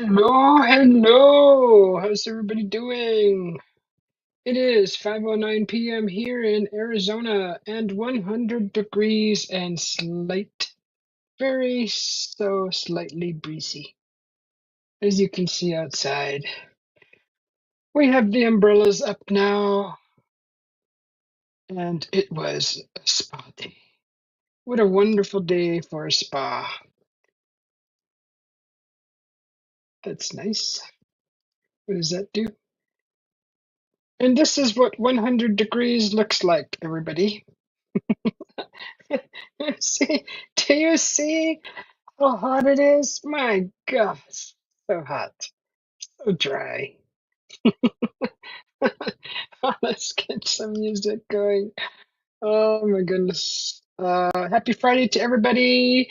Hello, hello. How's everybody doing? It is 5:09 p.m. here in Arizona and 100 degrees and very slightly breezy. As you can see outside, we have the umbrellas up now, and it was a spa day. What a wonderful day for a spa. That's nice. What does that do? And this is what 100 degrees looks like, everybody. See, do you see how hot it is? My gosh, so hot, so dry. Let's get some music going. Oh my goodness. Happy Friday to everybody.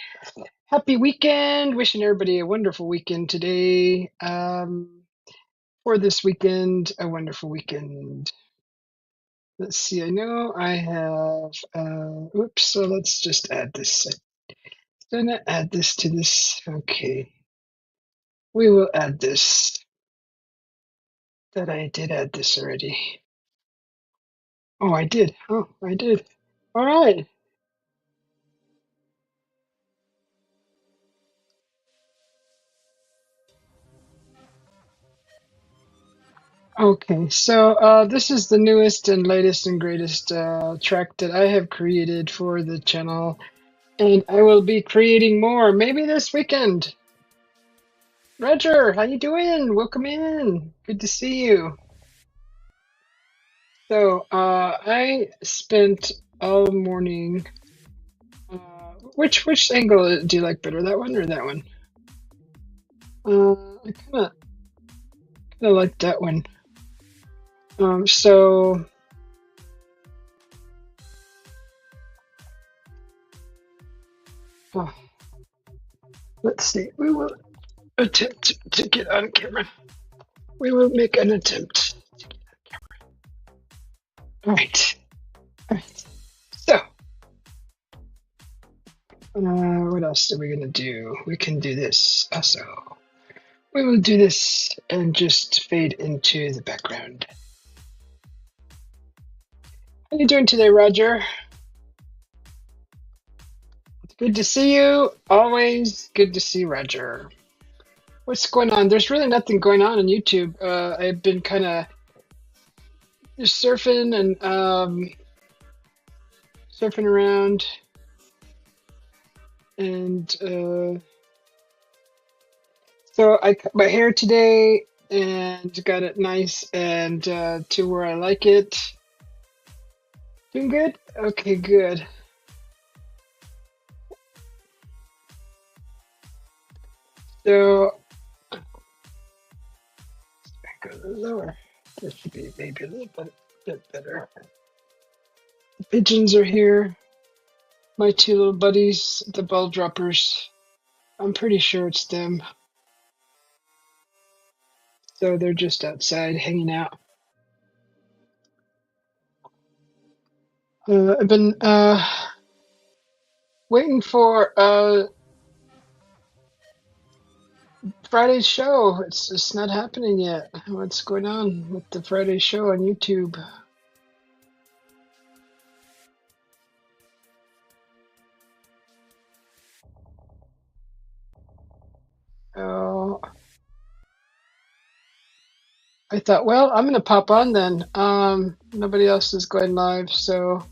Happy weekend. Wishing everybody a wonderful weekend today. For this weekend, a wonderful weekend. Let's see, I know I have, oops, so let's just add this. I'm gonna add this to this. Okay. We will add this. That I did add this already. Oh, I did. Oh, I did. All right. Okay, so this is the newest and latest and greatest track that I have created for the channel, and I will be creating more maybe this weekend. Roger, how you doing? Welcome in. Good to see you. So I spent all morning. Which angle do you like better, that one or that one? I kind of like that one. So oh, let's see. We will attempt to get on camera. We will make an attempt to get on camera. All right. All right. So, what else are we gonna do? We can do this also. We will do this and just fade into the background. How you doing today, Roger? Good to see you. Always good to see Roger. What's going on? There's really nothing going on YouTube. I've been kind of just surfing and surfing around, and so I cut my hair today and got it nice and to where I like it. Doing good? Okay, good. So go a little lower. This should be maybe a little bit better. The pigeons are here. My two little buddies, the ball droppers. I'm pretty sure it's them. So they're just outside hanging out. I've been waiting for Friday's show. It's not happening yet. What's going on with the Friday show on YouTube? Oh, I thought, well, I'm gonna pop on then. Nobody else is going live, so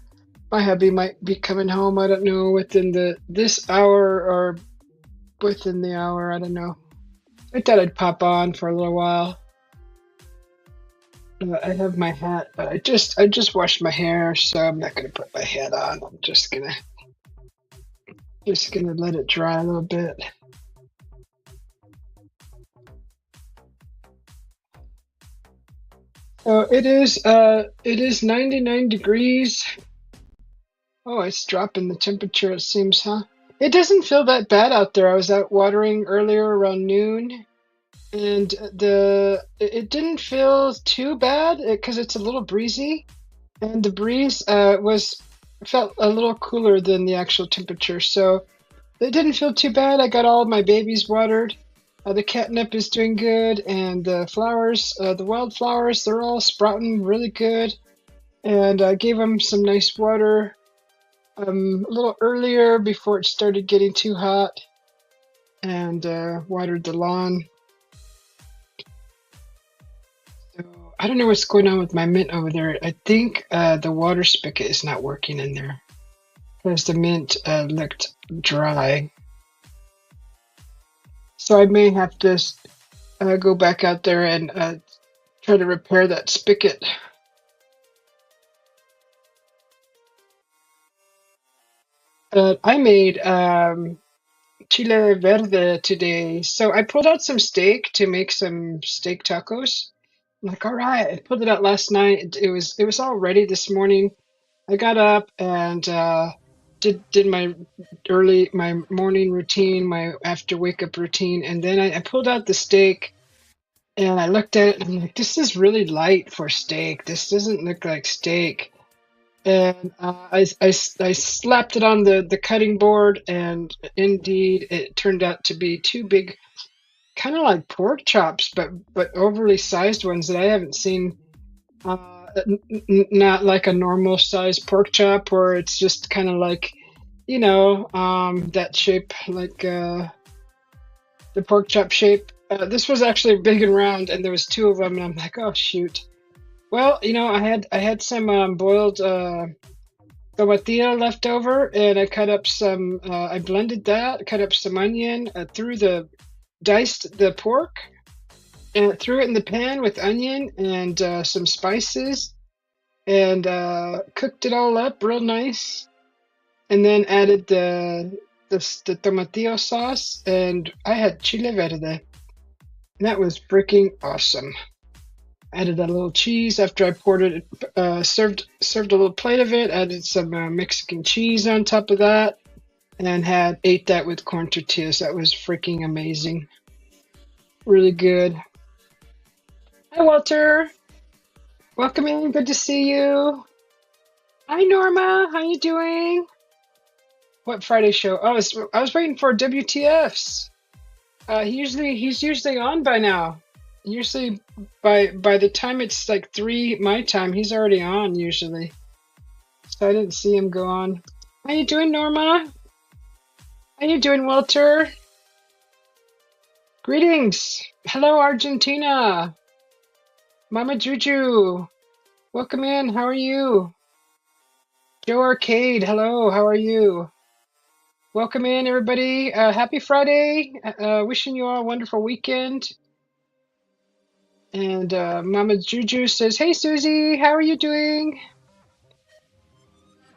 my hubby might be coming home. I don't know, within this hour or within the hour. I don't know. I thought I'd pop on for a little while. I have my hat, but I just washed my hair, so I'm not gonna put my hat on. I'm just gonna let it dry a little bit. So it is 99 degrees. Oh, it's dropping the temperature, it seems, huh? It doesn't feel that bad out there. I was out watering earlier around noon, and it didn't feel too bad because it's a little breezy, and the breeze felt a little cooler than the actual temperature, so it didn't feel too bad. I got all of my babies watered. The catnip is doing good, and the flowers, the wildflowers, they're all sprouting really good. And I gave them some nice water a little earlier before it started getting too hot, and watered the lawn. So I don't know what's going on with my mint over there. I think the water spigot is not working in there because the mint looked dry. So I may have to go back out there and try to repair that spigot. I made chile verde today. So I pulled out some steak to make some steak tacos. I'm like, all right. I pulled it out last night. It was all ready this morning. I got up and did my morning routine, my after wake up routine, and then I pulled out the steak and I looked at it and I'm like, this is really light for steak. This doesn't look like steak. And I slapped it on the cutting board, and indeed it turned out to be two big, kind of like pork chops, but overly sized ones that I haven't seen. Not like a normal sized pork chop, where it's just kind of like, that shape, like the pork chop shape. This was actually big and round, and there was two of them, and I'm like, oh shoot. Well, I had some boiled tomatillo left over, and I cut up some. I blended that, cut up some onion, diced the pork, and threw it in the pan with onion and some spices, and cooked it all up real nice, and then added the tomatillo sauce, and I had chile verde. And that was freaking awesome. Added a little cheese after I poured it, served a little plate of it, added some Mexican cheese on top of that, and ate that with corn tortillas. That was freaking amazing. Really good. Hi, Walter. Welcome in. Good to see you. Hi, Norma. How you doing? What Friday show? Oh, I was waiting for WTFs. He's usually on by now. Usually by the time it's like 3 my time, he's already on usually. So I didn't see him go on. How you doing, Norma? How you doing, Walter? Greetings. Hello, Argentina. Mama Juju. Welcome in. How are you? Joe Arcade. Hello. How are you? Welcome in, everybody. Happy Friday. Wishing you all a wonderful weekend. And Mama Juju says, hey, Susie, how are you doing?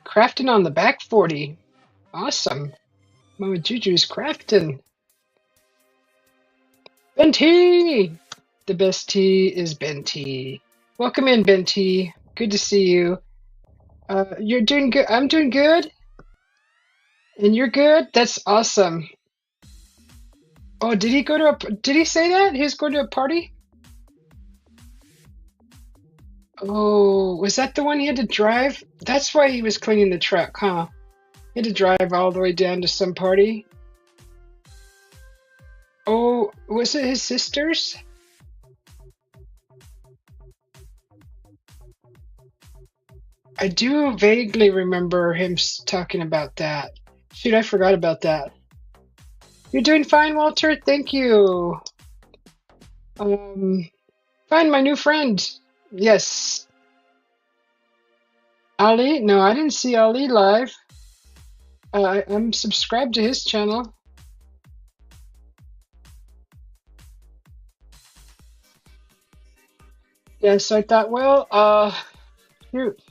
Crafting on the back 40. Awesome. Mama Juju's crafting. Ben T. The best tea is Ben T. Welcome in, Ben T. Good to see you. You're doing good. I'm doing good. And you're good? That's awesome. Oh, did he say that? He was going to a party? Oh, was that the one he had to drive? That's why he was cleaning the truck, huh? He had to drive all the way down to some party. Oh, was it his sister's? I do vaguely remember him talking about that. Shoot, I forgot about that. You're doing fine, Walter. Thank you. Find my new friend. Yes. Ali? No, I didn't see Ali live. I'm subscribed to his channel. Yeah, so I thought, well, shoot.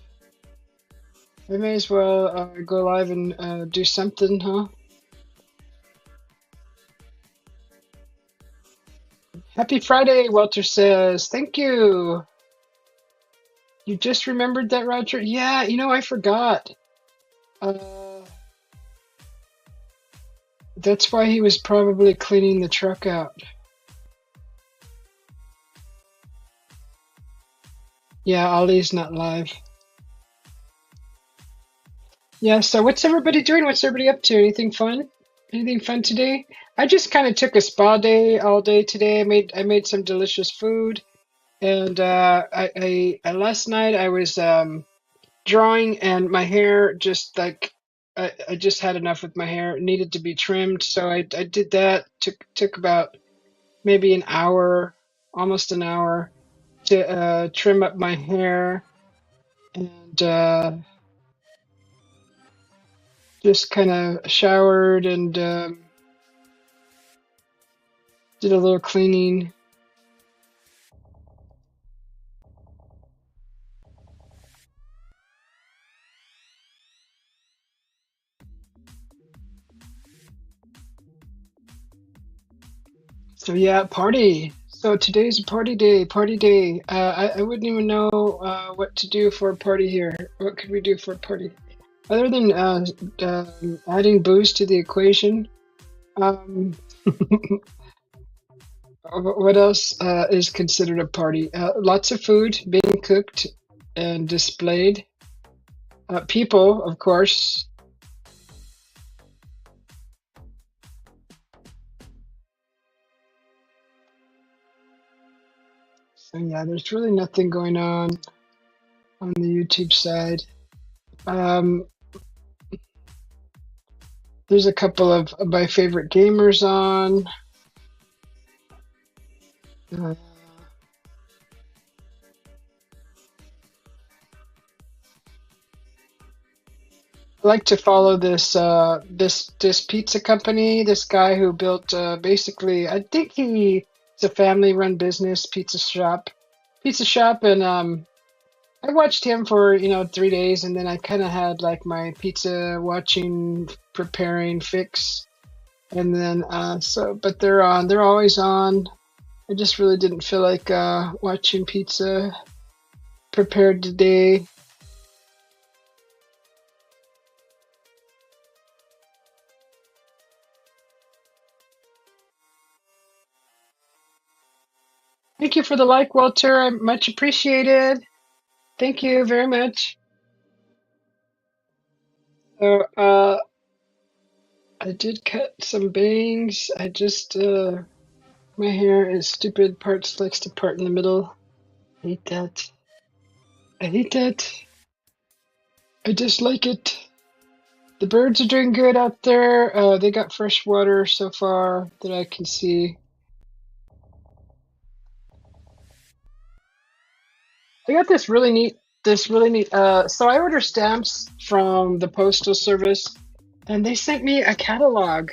I may as well go live and do something, huh? Happy Friday, Walter says. Thank you. You just remembered that, Roger? Yeah, I forgot. That's why he was probably cleaning the truck out. Yeah, Ollie's not live. Yeah, so what's everybody doing? What's everybody up to? Anything fun? Anything fun today? I just kind of took a spa day all day today. I made some delicious food, and I last night I was drawing, and my hair just like I just had enough with my hair. It needed to be trimmed, so I did that. Took about maybe an hour, almost an hour, to trim up my hair, and just kind of showered and did a little cleaning. So yeah, party. So today's a party day. Party day. I wouldn't even know what to do for a party here. What could we do for a party other than adding booze to the equation? Um, what else is considered a party? Lots of food being cooked and displayed. People, of course. So yeah, there's really nothing going on the YouTube side. Um, there's a couple of my favorite gamers on. Uh, I like to follow this pizza company. This guy who built basically, I think it's a family-run business pizza shop, and I watched him for 3 days, and then I kind of had like my pizza watching, preparing fix, and then but they're on. They're always on. I just really didn't feel like watching pizza prepared today. Thank you for the like, Walter. I much appreciated. Thank you very much. So, I did cut some bangs. I just, my hair is stupid. Parts likes to part in the middle. I hate that. I hate that. I dislike it. The birds are doing good out there. They got fresh water so far that I can see. I got so I order stamps from the postal service, and they sent me a catalog.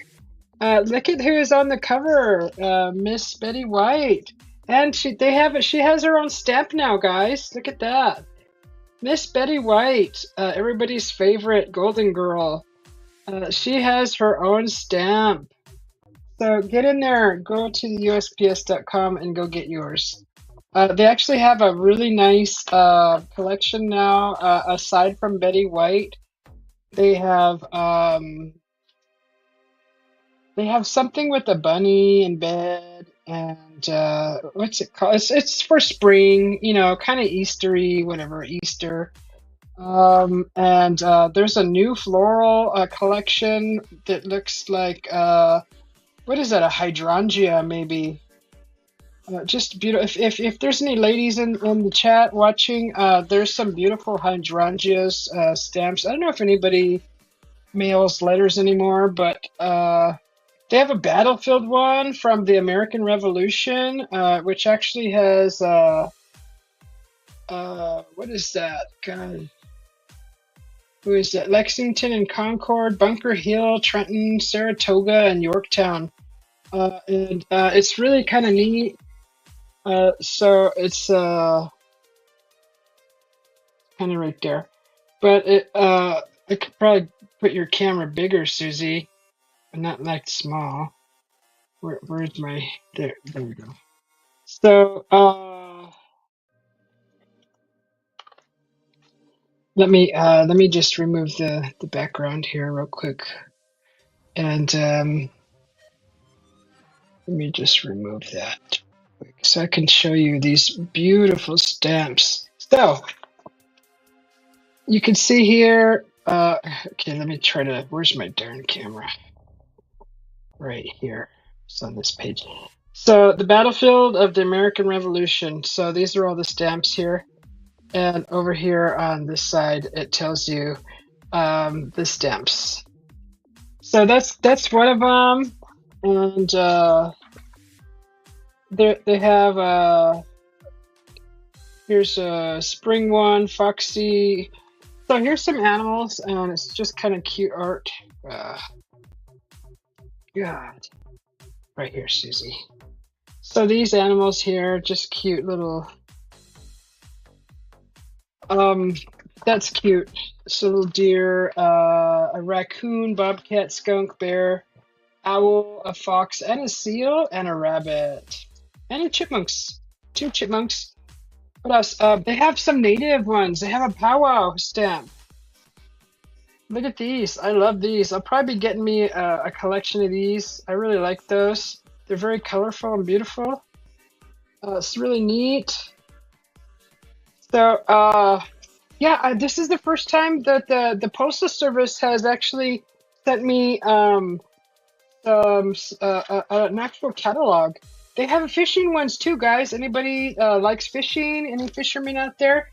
Look at who is on the cover, Miss Betty White, and she has her own stamp now, guys. Look at that, Miss Betty White, everybody's favorite Golden Girl. She has her own stamp. So get in there, go to USPS.com and go get yours. They actually have a really nice collection now. Aside from Betty White, they have something with a bunny in bed, and what's it called? It's for spring, kind of Eastery, whatever, Easter. And there's a new floral collection that looks like what is that? A hydrangea, maybe. Just beautiful. If there's any ladies in the chat watching, there's some beautiful hydrangeas stamps. I don't know if anybody mails letters anymore, but they have a battlefield one from the American Revolution, which actually has what is that? God, who is that? Lexington and Concord, Bunker Hill, Trenton, Saratoga, and Yorktown. And it's really kind of neat. So it's kind of right there, but I could probably put your camera bigger, Susie, but not like small. Where's my there? There we go. So let me just remove the background here real quick, and let me just remove that so I can show you these beautiful stamps. So you can see here. Okay, let me try to. Where's my darn camera? Right here. It's on this page. So the battlefield of the American Revolution. So these are all the stamps here. And over here on this side, it tells you the stamps. So that's one of them. And they have here's a spring one, Foxy. So here's some animals, and it's just kind of cute art. God, right here, Susie. So these animals here, just cute little. That's cute. It's a little deer, a raccoon, bobcat, skunk, bear, owl, a fox, and a seal, and a rabbit, and a chipmunks. 2 chipmunks. What else? They have some native ones. They have a powwow stamp. Look at these. I love these. I'll probably be getting me a collection of these. I really like those. They're very colorful and beautiful. It's really neat. So, yeah, this is the first time that the Postal Service has actually sent me an actual catalog. They have fishing ones too, guys. Anybody likes fishing? Any fishermen out there?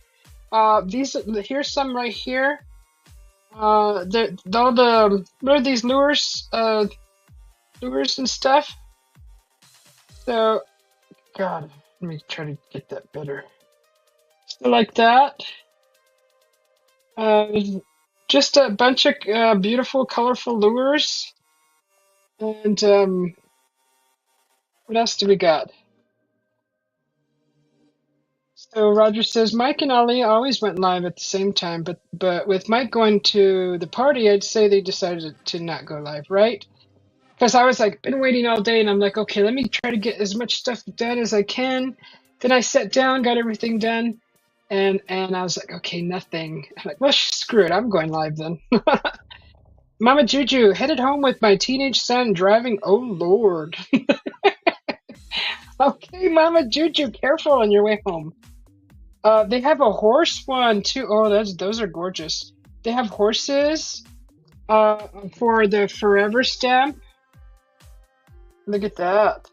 Here's some right here. All the what are these lures? Lures and stuff. So, God, let me try to get that better. So like that. Just a bunch of beautiful, colorful lures. And what else do we got? So Roger says Mike and Ali always went live at the same time, but with Mike going to the party, I'd say they decided to not go live, right? Because I was like, been waiting all day, and I'm like, okay, let me try to get as much stuff done as I can. Then I sat down, got everything done, and I was like, okay, nothing. I'm like, well, screw it, I'm going live then. Mama Juju, headed home with my teenage son driving. Oh Lord. Okay, Mama Juju, careful on your way home. They have a horse one too. Oh, those are gorgeous. They have horses for the forever stamp. Look at that.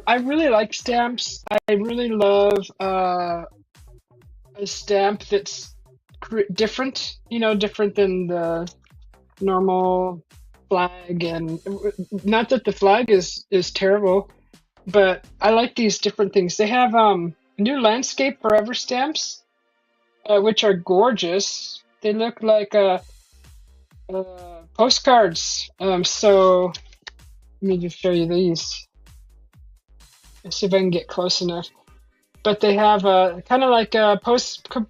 I really like stamps. I really love a stamp that's different, different than the normal flag. And not that the flag is terrible, but I like these different things. They have new landscape forever stamps, which are gorgeous. They look like postcards. So let me just show you these. Let's see if I can get close enough. But they have kind of like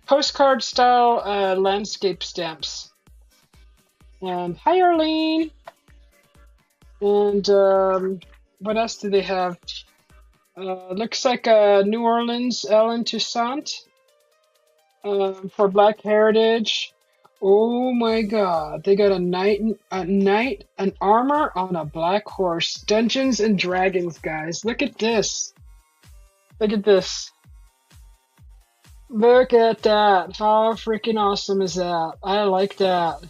postcard style landscape stamps. And hi, Arlene. And what else do they have? Looks like New Orleans Ellen Toussaint for Black Heritage. Oh my God! They got a knight, an armor on a black horse. Dungeons and Dragons, guys. Look at this. Look at this. Look at that. How freaking awesome is that? I like that.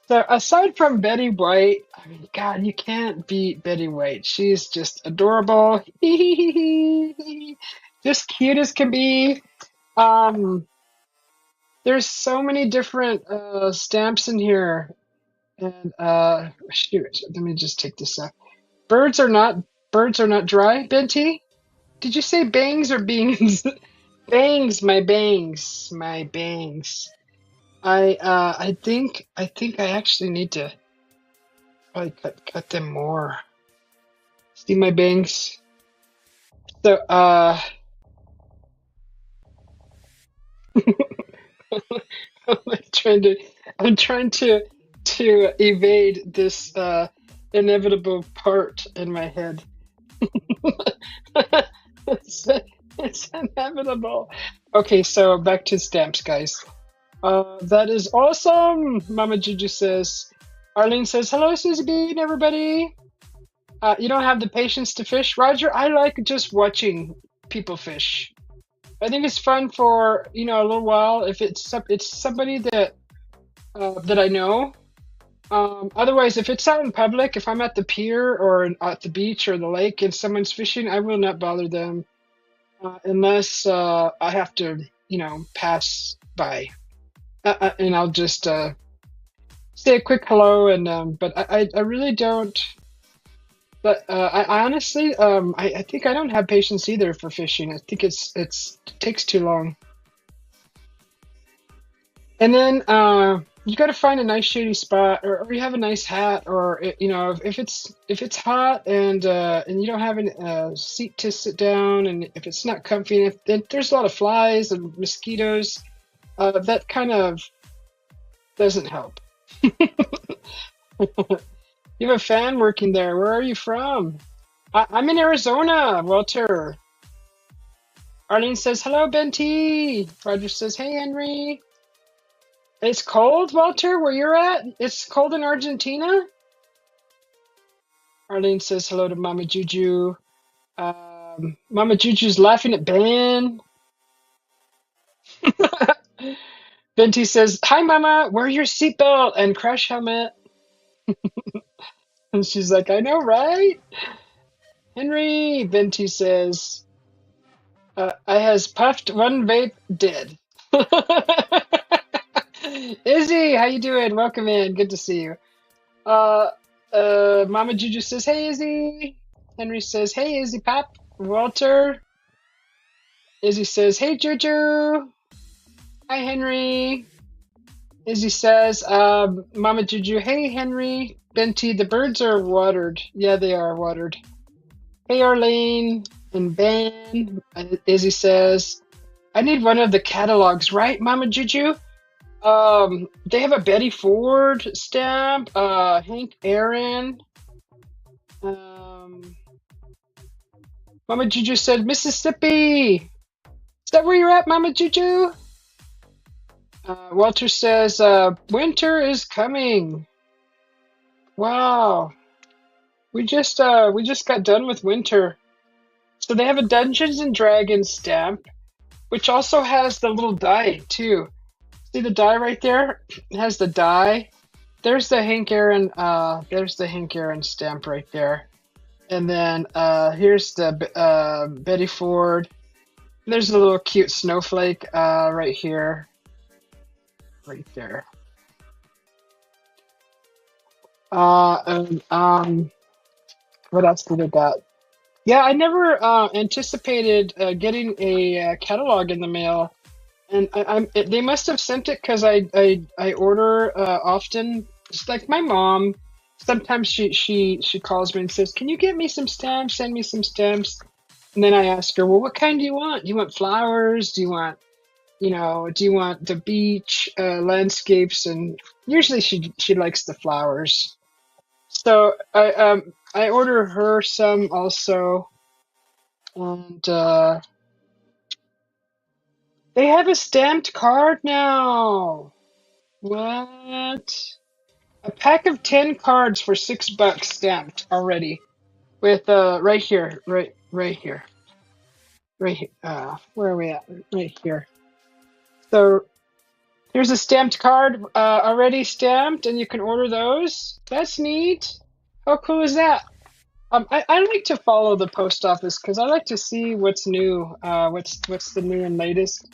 So aside from Betty White, I mean, God, you can't beat Betty White. She's just adorable. Just cute as can be. There's so many different stamps in here. And shoot, let me just take this out. Birds are not dry, Benty? Did you say bangs or beans? Bangs, my bangs, my bangs. I think I actually need to probably cut them more. See my bangs? So I'm trying to evade this inevitable part in my head. It's inevitable. Okay, so back to stamps, guys. That is awesome, Mama Juju says. Arlene says, hello, Susie B and everybody. You don't have the patience to fish? Roger, I like just watching people fish. I think it's fun for, a little while. If it's somebody that I know, Otherwise, if it's out in public, if I'm at the pier or at the beach or the lake and someone's fishing, I will not bother them unless I have to, pass by. And I'll just say a quick hello. But I really don't. But I honestly, I think I don't have patience either for fishing. I think it takes too long. And then you got to find a nice shady spot, or you have a nice hat, or if it's hot and you don't have a seat to sit down, and if it's not comfy, and if there's a lot of flies and mosquitoes, that kind of doesn't help. You have a fan working there. Where are you from? I'm in Arizona, Walter. Arlene says, hello, Benty. Roger says, hey, Henry. It's cold, Walter, where you're at? It's cold in Argentina? Arlene says hello to Mama Juju. Mama Juju's laughing at Ben. Benty says, hi, Mama, wear your seatbelt and crash helmet. And she's like, I know, right? Henry, Benty says, I has puffed one vape dead. Izzy, how you doing? Welcome in. Good to see you. Mama Juju says, hey, Izzy. Henry says, hey, Izzy Pop. Walter. Izzy says, hey, Juju. Hi, Henry. Izzy says, Mama Juju, hey, Henry. Benty, the birds are watered. Yeah, they are watered. Hey, Arlene and Ben. Izzy says, I need one of the catalogs, right, Mama Juju? They have a Betty Ford stamp, Hank Aaron. Mama Juju said, Mississippi. Is that where you're at, Mama Juju? Walter says, winter is coming. Wow. We just got done with winter. So they have a Dungeons and Dragons stamp, which also has the little die too. See the die right there? It has the die. There's the Hank Aaron stamp right there. And then here's the Betty Ford. There's a little cute snowflake right here. Right there. What else did I got? Yeah, I never anticipated getting a catalog in the mail. And they must have sent it because I order often. It's like my mom. Sometimes she calls me and says, "Can you get me some stamps? Send me some stamps." And then I ask her, "Well, what kind do you want? Do you want flowers? Do you want the beach landscapes?" And usually she likes the flowers. So I order her some also, and they have a stamped card now. What? A pack of 10 cards for $6 stamped already. With right here, right here. Right here. Where are we at? Right here. So here's a stamped card already stamped, and you can order those. That's neat. How cool is that? I like to follow the post office because I like to see what's new, what's the new and latest.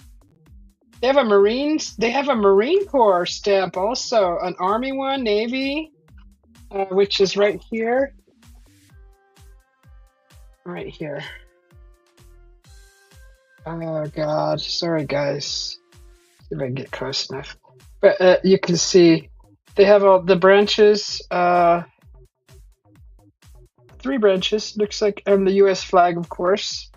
They have a Marine Corps stamp also, an Army one, Navy, which is right here. Right here. Oh God, sorry guys. See if I can get close enough. But you can see they have all the branches, 3 branches, looks like, and the US flag, of course.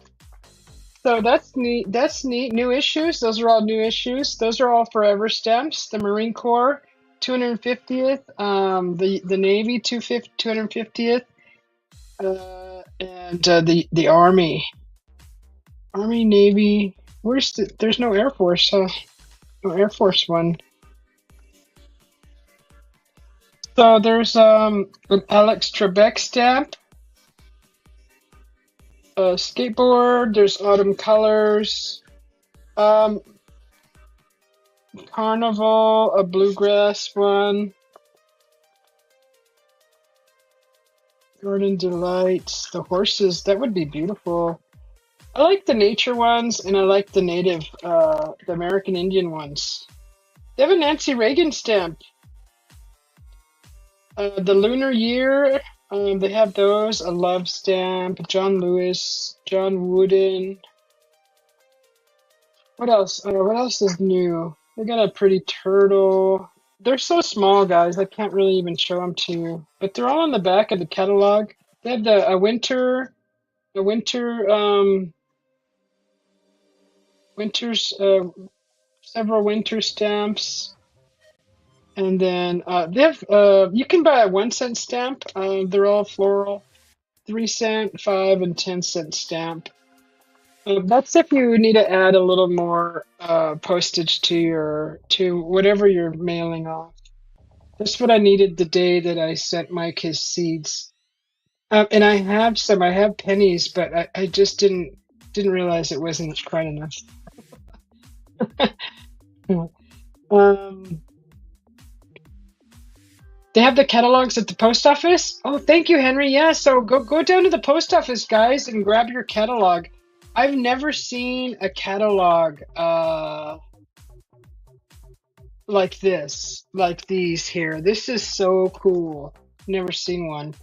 So that's neat. That's neat. New issues. Those are all new issues. Those are all forever stamps. The Marine Corps, 250th. The Navy, 250th. And the Army. Army, Navy. There's no Air Force. No Air Force one. So there's an Alex Trebek stamp. Skateboard, there's autumn colors, carnival, a bluegrass one, Garden Delights, the horses, that would be beautiful. I like the nature ones and I like the native, the American Indian ones. They have a Nancy Reagan stamp. The Lunar Year, they have those. A love stamp. John Lewis, John Wooden. What else? What else is new? They got a pretty turtle. They're so small, guys. I can't really even show them to you. But they're all on the back of the catalog. They have a winter, winters, several winter stamps. And then they have, you can buy a 1 cent stamp. They're all floral. 3 cent, 5 and 10 cent stamp. That's if you need to add a little more postage to whatever you're mailing off. That's what I needed the day that I sent Mike his seeds. And I have some. I have pennies, but I just didn't realize it wasn't quite enough. um, They have the catalogs at the post office. Oh, thank you, Henry. Yeah, so go down to the post office, guys, and grab your catalog. I've never seen a catalog like this, like these here. This is so cool. Never seen one.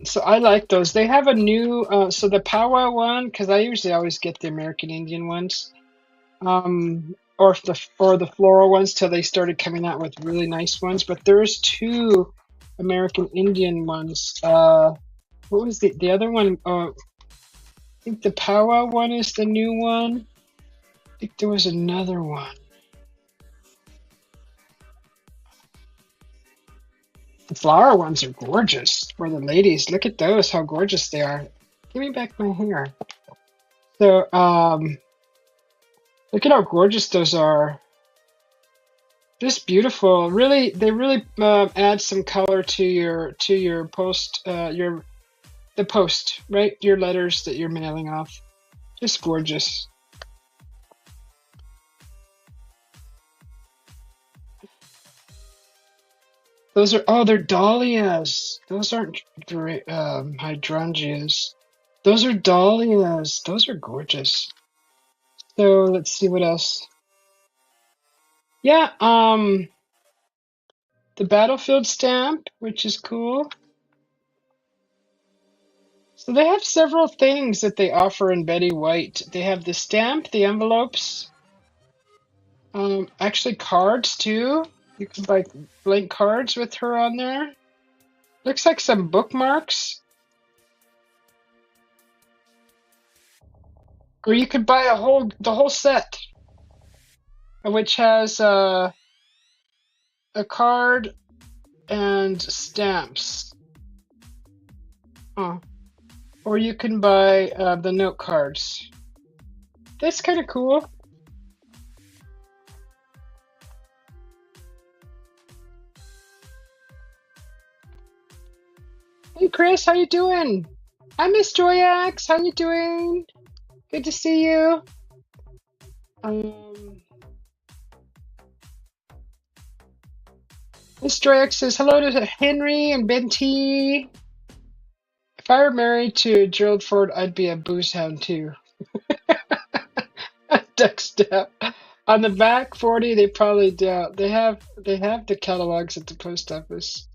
So I like those. They have a new, so the powwow one, because I usually always get the American Indian ones, or the floral ones till they started coming out with really nice ones. But there's two American Indian ones. What was the other one? I think the powwow one is the new one. I think there was another one. The flower ones are gorgeous for the ladies. Look at those, how gorgeous they are. Give me back my hair. So, look at how gorgeous those are. Just beautiful. Really, they really add some color to your post, the post, right? Your letters that you're mailing off. Just gorgeous. Those are, oh, they're dahlias. Those aren't hydrangeas. Those are dahlias. Those are gorgeous. So let's see what else. Yeah, the battlefield stamp, which is cool. So they have several things that they offer in Betty White. They have the stamp, the envelopes, actually cards too. You can buy blank cards with her on there. Looks like some bookmarks. Or you could buy the whole set, which has a card and stamps. Oh. Or you can buy the note cards. That's kind of cool. Hey Chris, how you doing? Hi Miss Joyax, how you doing? Good to see you. Miss Joyax says hello to Henry and Ben T. If I were married to Gerald Ford, I'd be a booze hound too. Duck step. On the back 40, they probably do. They have the catalogs at the post office.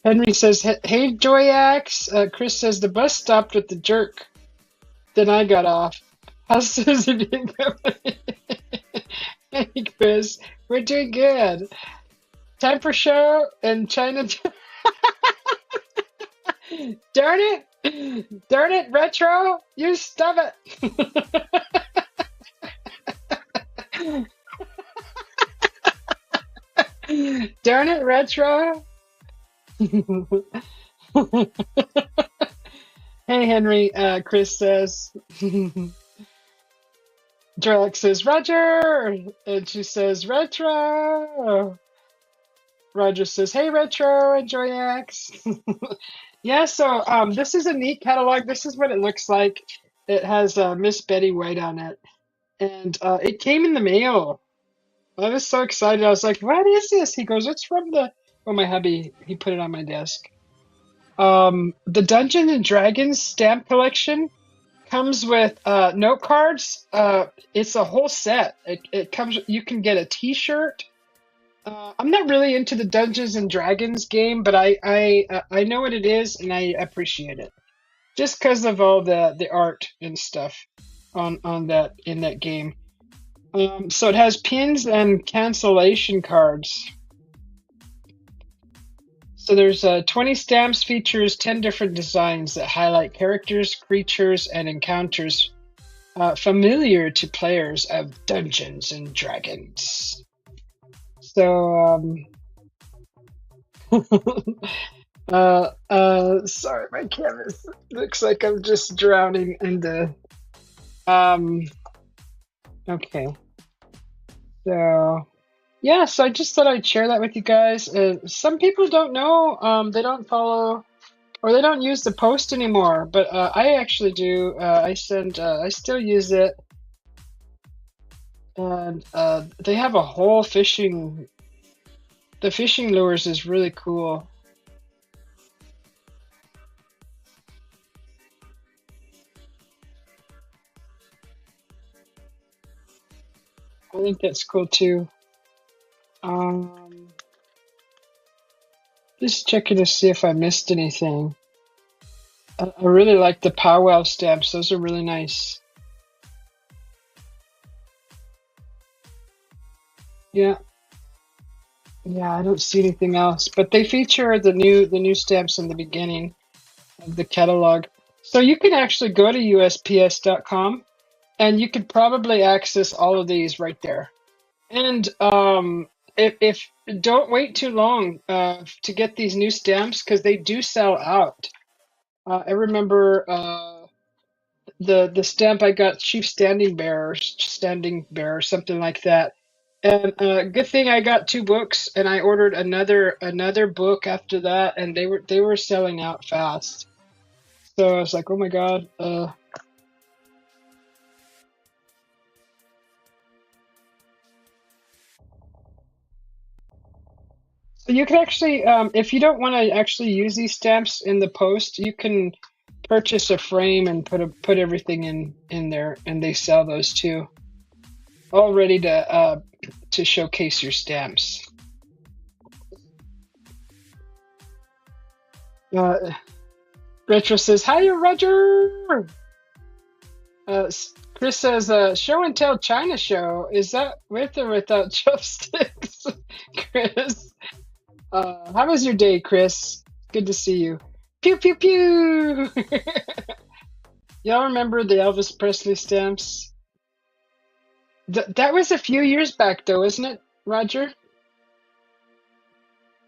Henry says, "Hey Joyax." Chris says the bus stopped with the jerk. Then I got off. How's Susie being company? Hey Chris, we're doing good. Time for show in China. Darn it, Retro, you stop it. Darn it, Retro. Hey, Henry, Chris says. Drelix says, Roger! And she says, Retro! Roger says, hey, Retro, enjoy X. Yeah, so this is a neat catalog. This is what it looks like. It has Miss Betty White on it. And it came in the mail. I was so excited. I was like, "What is this?" He goes, "It's from the." Well, my hubby, he put it on my desk. The Dungeons and Dragons stamp collection comes with note cards. It's a whole set. It comes. You can get a T-shirt. I'm not really into the Dungeons and Dragons game, but I know what it is and I appreciate it just because of all the art and stuff on that in that game. So it has pins and cancellation cards. So there's 20 stamps, features 10 different designs that highlight characters, creatures, and encounters familiar to players of Dungeons and Dragons. So, sorry, my canvas looks like I'm just drowning in the, okay. So, yeah, so I just thought I'd share that with you guys. Some people don't know, they don't follow, or they don't use the post anymore, but I actually do. I still use it, and they have a whole fishing. The fishing lures is really cool. I think that's cool too. Um, just checking to see if I missed anything. I really like the powwow stamps. Those are really nice. Yeah, yeah. I don't see anything else, but they feature the new stamps in the beginning of the catalog. So you can actually go to USPS.com and you could probably access all of these right there. And if don't wait too long to get these new stamps because they do sell out. I remember the stamp I got, Chief Standing Bearer, something like that. And good thing I got two books, and I ordered another book after that, and they were selling out fast. So I was like, oh my God. So you can actually, if you don't want to actually use these stamps in the post, you can purchase a frame and put everything in there, and they sell those too, all ready to showcase your stamps. Uh, Retro says, "Hiya, Roger." Chris says, "Show and tell China show. Is that with or without chopsticks?" Chris, how was your day, Chris? Good to see you. Pew pew pew. Y'all remember the Elvis Presley stamps? That was a few years back, though, isn't it, Roger?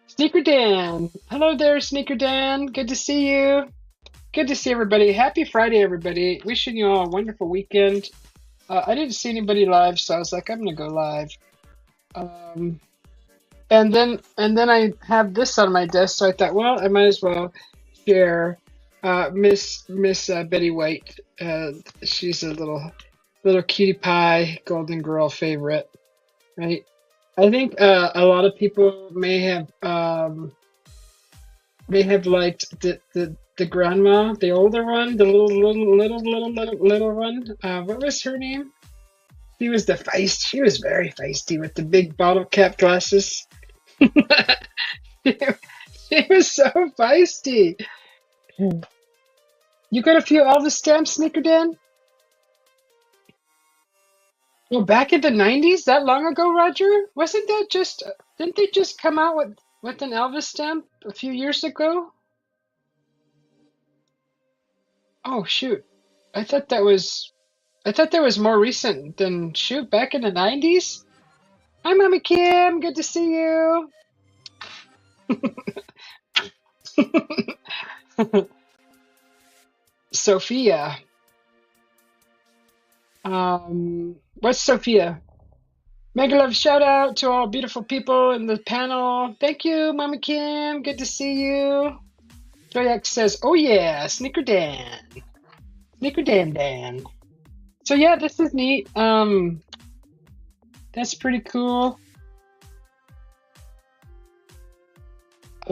Sneaker Dan. Hello there, Sneaker Dan. Good to see you. Good to see everybody. Happy Friday, everybody. Wishing you all a wonderful weekend. I didn't see anybody live, so I was like, I'm gonna go live. Um, and then I have this on my desk, so I thought, well, I might as well share. Miss Betty White. She's a little cutie pie golden girl favorite, right? I think a lot of people may have liked the grandma, the older one, the little one. What was her name? She was the feist. She was very feisty with the big bottle cap glasses. She was so feisty. You got a few Elvis stamps, Sneaker Dan? Well, back in the 90s, that long ago, Roger? Wasn't that just, didn't they just come out with an Elvis stamp a few years ago? Oh, shoot. I thought that was, I thought that was more recent than, shoot, back in the 90s? Hi, Mommy Kim. Good to see you. Sophia. What's Sophia? Mega love shout out to all beautiful people in the panel. Thank you, Mama Kim. Good to see you. Joyax says, "Oh yeah, Sneaker Dan, Sneaker Dan Dan." So yeah, this is neat. That's pretty cool.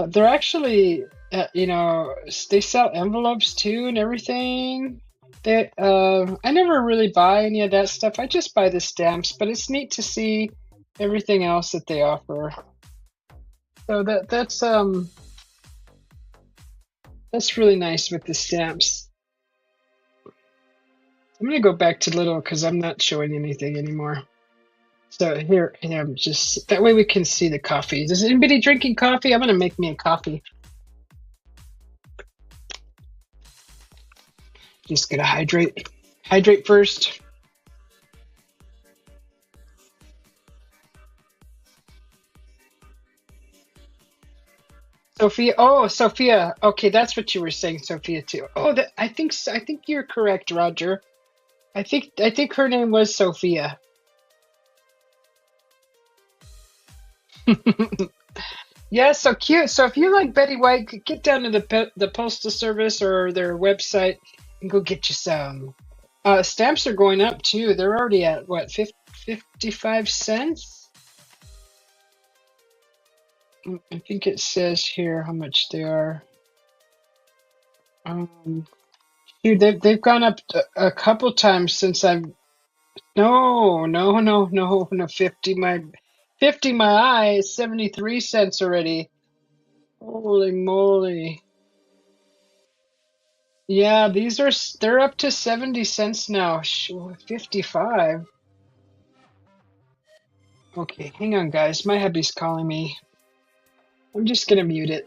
They're actually, you know, they sell envelopes too and everything. I never really buy any of that stuff. I just buy the stamps, but it's neat to see everything else that they offer. So that's really nice with the stamps. I'm gonna go back to little because I'm not showing anything anymore. So here, just that way we can see the coffee. Is anybody drinking coffee? I'm gonna make me a coffee. Just gonna hydrate. Hydrate first. Sophia. Oh, Sophia. Okay, that's what you were saying, Sophia too. Oh, I think you're correct, Roger. I think her name was Sophia. Yeah, so cute. So if you like Betty White, get down to the postal service or their website and go get you some. Stamps are going up too. They're already at what, 55 cents? I think it says here how much they are. Dude, they've gone up a couple times since I've. No, 50 my eye is 73 cents already. Holy moly. Yeah, they're up to 70 cents now. 55. Okay, hang on guys. My hubby's calling me. I'm just gonna mute it.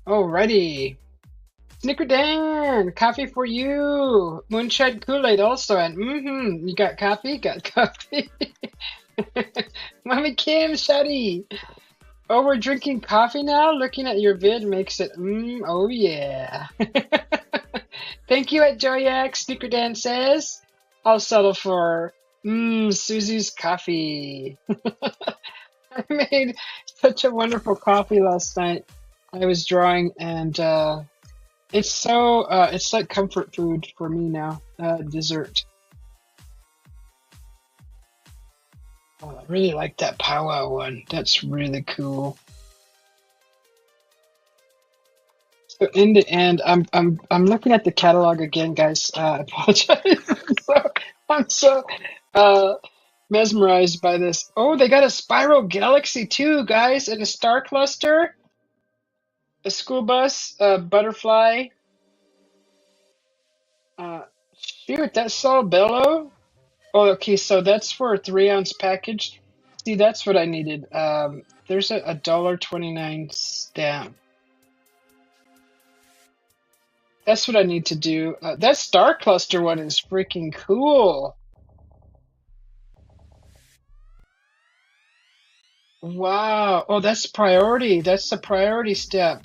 Alrighty. Snickerdan, coffee for you. Moonshine Kool-Aid also, and you got coffee? Got coffee. Mommy Kim, Shadi. Oh, we're drinking coffee now? Looking at your vid makes it, oh yeah. Thank you at Joyak, Snickerdan says. I'll settle for, Susie's coffee. I made such a wonderful coffee last night. I was drawing and, it's like comfort food for me now, dessert. Oh, I really like that powwow one. That's really cool. So in the end, I'm looking at the catalog again, guys. I apologize. I'm so mesmerized by this. Oh, they got a spiral galaxy too, guys, and a star cluster, a school bus, a butterfly. Uh, Shoot, that's Saul Bellow. Oh, okay, so that's for a 3-ounce package. See, that's what I needed. There's a $1.29 stamp. That's what I need to do. That star cluster one is freaking cool. Wow. Oh, that's priority. That's the priority step.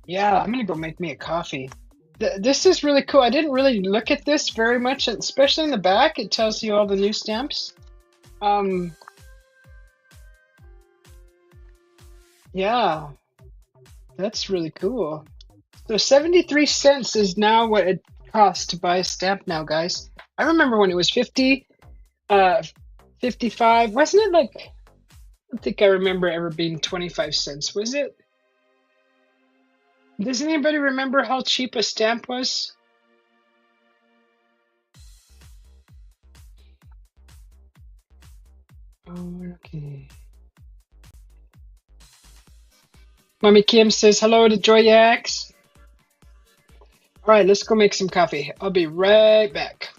Yeah, I'm gonna go make me a coffee. This is really cool. I didn't really look at this very much, especially in the back. It tells you all the new stamps. Yeah, that's really cool. So 73 cents is now what it costs to buy a stamp now, guys. I remember when it was 50, 55. Wasn't it like, I don't think I remember ever being 25 cents, was it? Does anybody remember how cheap a stamp was? Oh, okay. Mommy Kim says hello to Joyax. All right, let's go make some coffee. I'll be right back.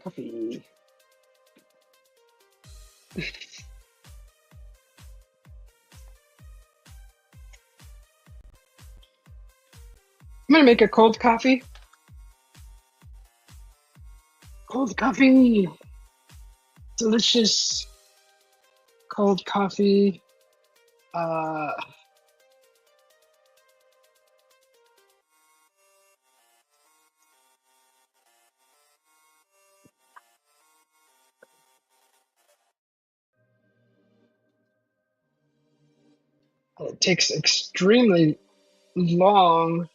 Coffee. I'm gonna make a cold coffee. Cold coffee. Delicious cold coffee. It takes extremely long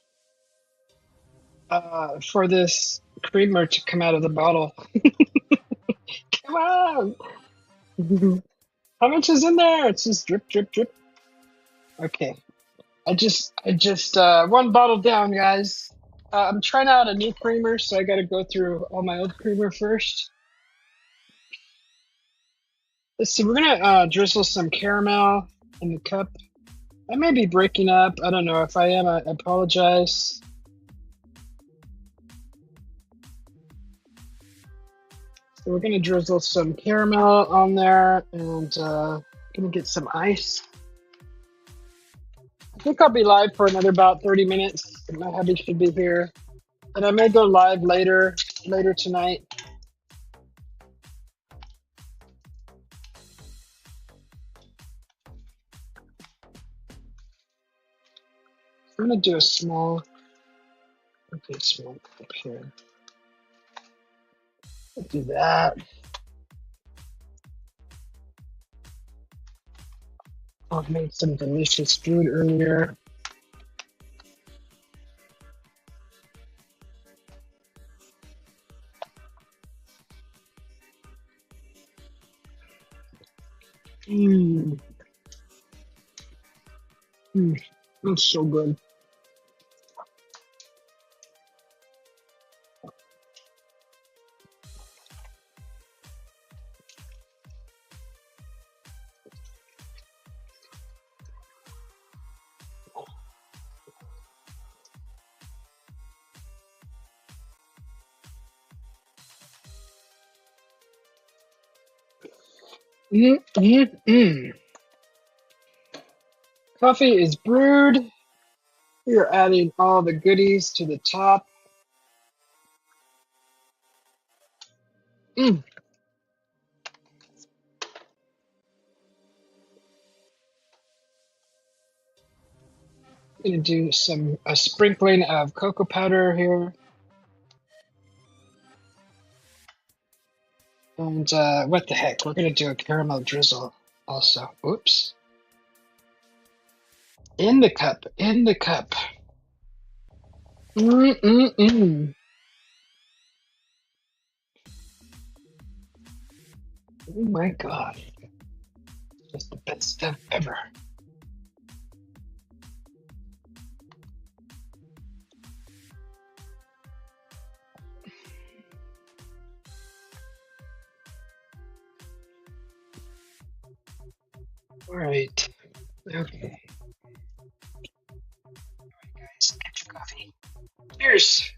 for this creamer to come out of the bottle. Come on! How much is in there? It's just drip, drip, drip. Okay. I just one bottle down, guys. I'm trying out a new creamer, so I got to go through all my old creamer first. Let's see. We're gonna drizzle some caramel in the cup. I may be breaking up. I don't know. If I am, I apologize. So we're gonna drizzle some caramel on there, and gonna get some ice. I think I'll be live for another about 30 minutes. My hubby should be here. And I may go live later tonight. I'm gonna do a small cup here. I'll do that. I've made some delicious food earlier. That's so good. Coffee is brewed. We are adding all the goodies to the top. I'm gonna do a sprinkling of cocoa powder here. And what the heck, we're gonna do a caramel drizzle also. Oops. In the cup. Oh my God. It's the best stuff ever. All right. Okay. All right, guys, get your coffee. Cheers.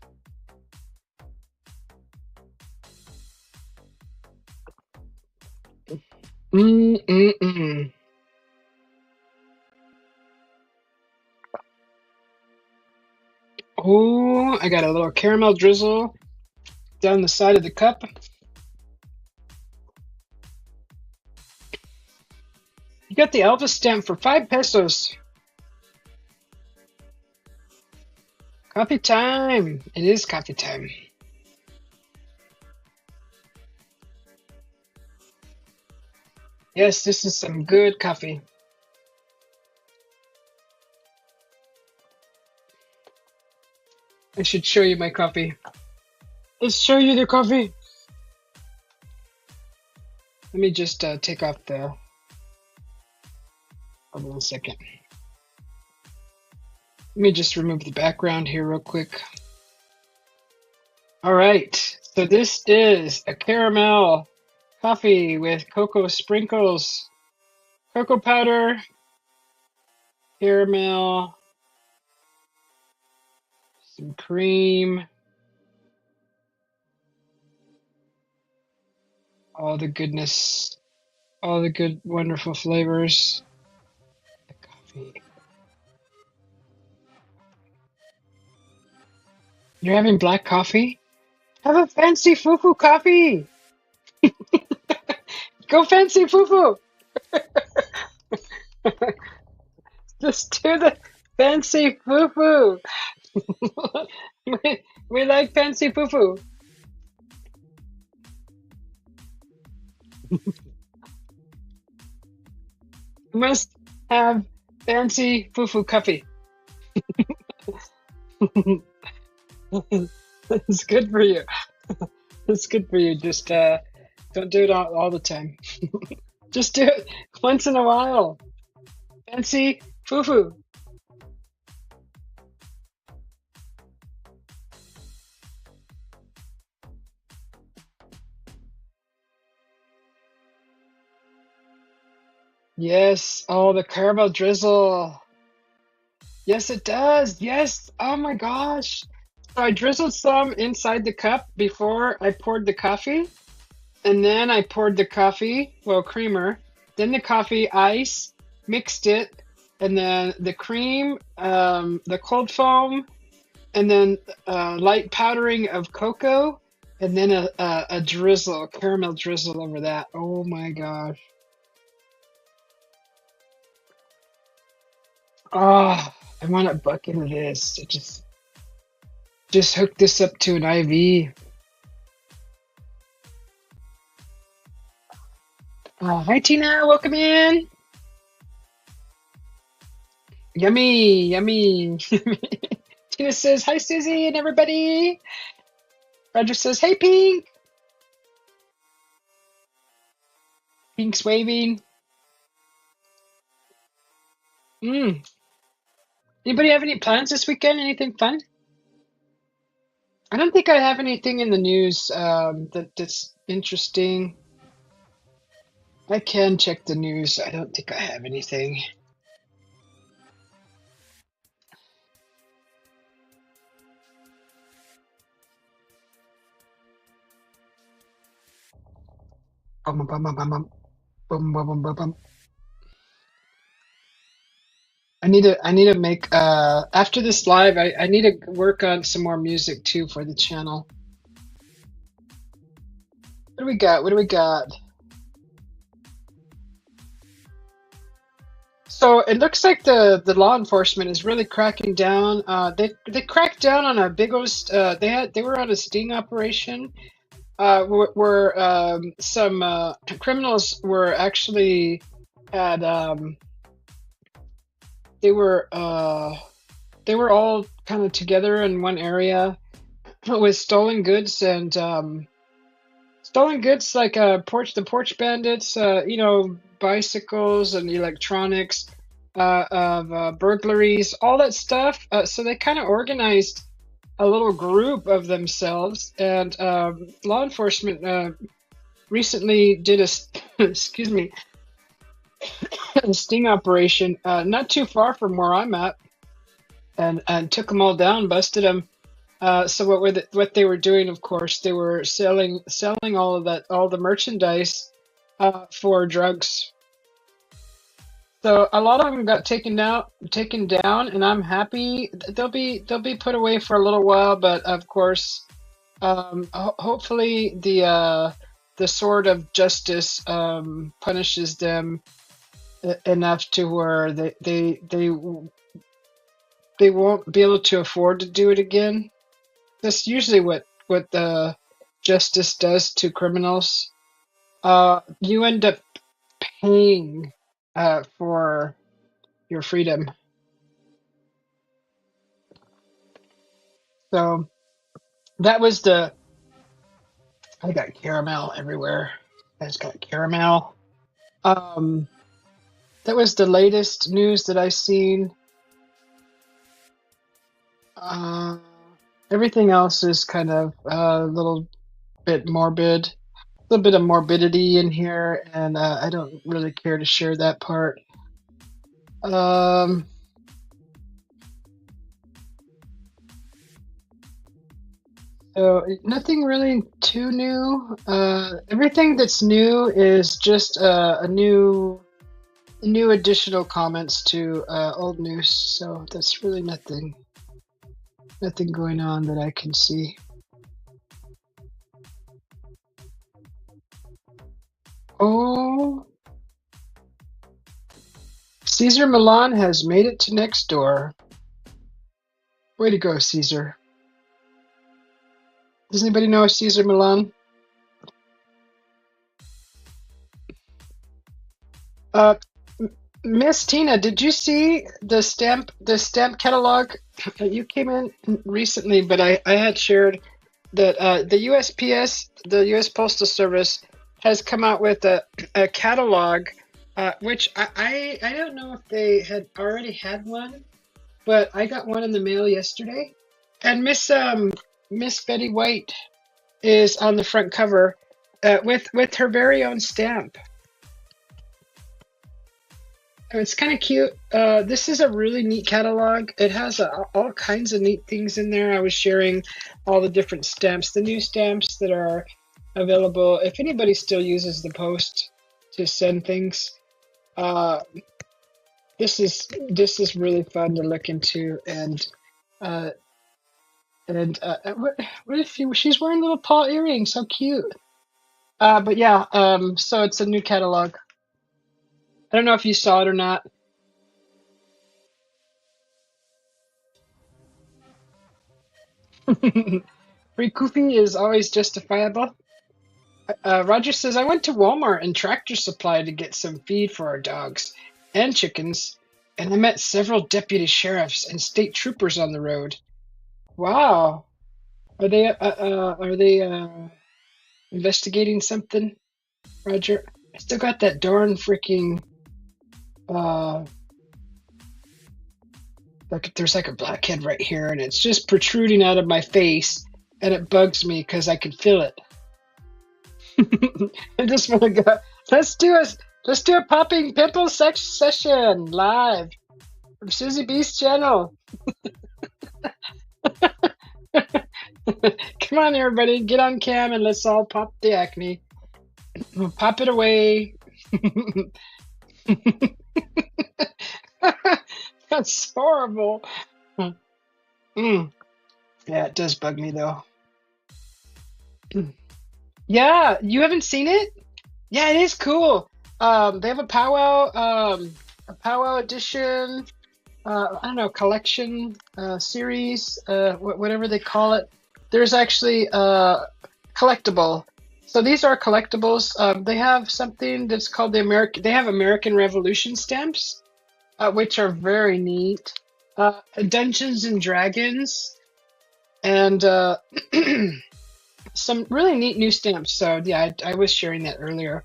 Oh, I got a little caramel drizzle down the side of the cup. You got the Elvis stamp for 5 pesos. Coffee time. It is coffee time. Yes, this is some good coffee. I should show you my coffee. Let's show you the coffee. Let me just take off the... Hold on a second. Let me just remove the background here real quick. All right. So this is a caramel coffee with cocoa sprinkles, cocoa powder, caramel, some cream, all the goodness, all the good, wonderful flavors. The coffee. You're having black coffee? Have a fancy foo-foo coffee. Go fancy foo-foo. Just do the fancy foo-foo. we like fancy foo-foo. You must have fancy foo-foo coffee. It's good for you. It's good for you. Just don't do it all the time. Just do it once in a while. Fancy foo-foo. Yes. Oh, the caramel drizzle. Yes, it does. Yes. Oh my gosh. So I drizzled some inside the cup before I poured the coffee. And then I poured the coffee, well, creamer, then the coffee ice, mixed it, and then the cream, the cold foam, and then light powdering of cocoa, and then a drizzle, a caramel drizzle over that. Oh my gosh. Oh, I want a bucket of this. Just hook this up to an IV. Hi Tina, welcome in. Yummy, yummy. Tina says, hi Susie and everybody. Roger says, hey Pink. Pink's waving. Mm. Anybody have any plans this weekend? Anything fun? I don't think I have anything in the news that's interesting. I can check the news. I don't think I have anything. Bum, bum, bum, bum, bum, bum, bum, bum, bum, bum. I need to make after this live I need to work on some more music too for the channel. What do we got? What do we got? So it looks like the law enforcement is really cracking down. They cracked down on a big old. They were on a sting operation. Where some criminals were actually had they were all kind of together in one area with stolen goods and stolen goods like the porch bandits, bicycles and electronics, of burglaries, all that stuff. So they kind of organized a little group of themselves, and law enforcement recently did a excuse me, a sting operation not too far from where I'm at, and took them all down, busted them. So what they were doing, of course, they were selling all the merchandise for drugs. So a lot of them got taken down, and I'm happy. They'll be put away for a little while, but of course, hopefully the sword of justice punishes them enough to where they won't be able to afford to do it again. That's usually what the justice does to criminals. You end up paying for your freedom. So that was the. I got caramel everywhere. I just got caramel. Um, that was the latest news that I seen. Uh, Everything else is kind of a little bit morbid, a little bit of morbidity in here, and I don't really care to share that part. So nothing really too new. Everything that's new is just a new additional comments to old news. So that's really nothing going on that I can see. Oh, Caesar Milan has made it to next door. Way to go, Caesar. Does anybody know Caesar Milan? Miss Tina, did you see the stamp catalog? You came in recently, but I had shared that the USPS, the U.S. Postal Service, has come out with a catalog, which I don't know if they had already had one, but I got one in the mail yesterday, and Miss Betty White is on the front cover with her very own stamp. It's kind of cute. This is a really neat catalog. It has all kinds of neat things in there. I was sharing all the different stamps, the new stamps that are available. If anybody still uses the post to send things, this is really fun to look into. And what if she's wearing little paw earrings? So cute. But yeah, so it's a new catalog. I don't know if you saw it or not. Free coffee is always justifiable. Roger says, I went to Walmart and Tractor Supply to get some feed for our dogs and chickens, and I met several deputy sheriffs and state troopers on the road. Wow. Are they investigating something, Roger? I still got that darn freaking like there's like a blackhead right here, and it's just protruding out of my face, and it bugs me because I can feel it. I just want to go. Let's do a popping pimple sex session live from Susie B's channel. Come on, everybody, get on cam and let's all pop the acne. We'll pop it away. That's horrible. Yeah, it does bug me though. Yeah, you haven't seen it? Yeah, it is cool. They have a powwow edition. I don't know, collection, series, whatever they call it. There's actually collectible. So these are collectibles. They have something that's called they have American Revolution stamps, which are very neat. Dungeons and Dragons, and some really neat new stamps. So yeah, I was sharing that earlier.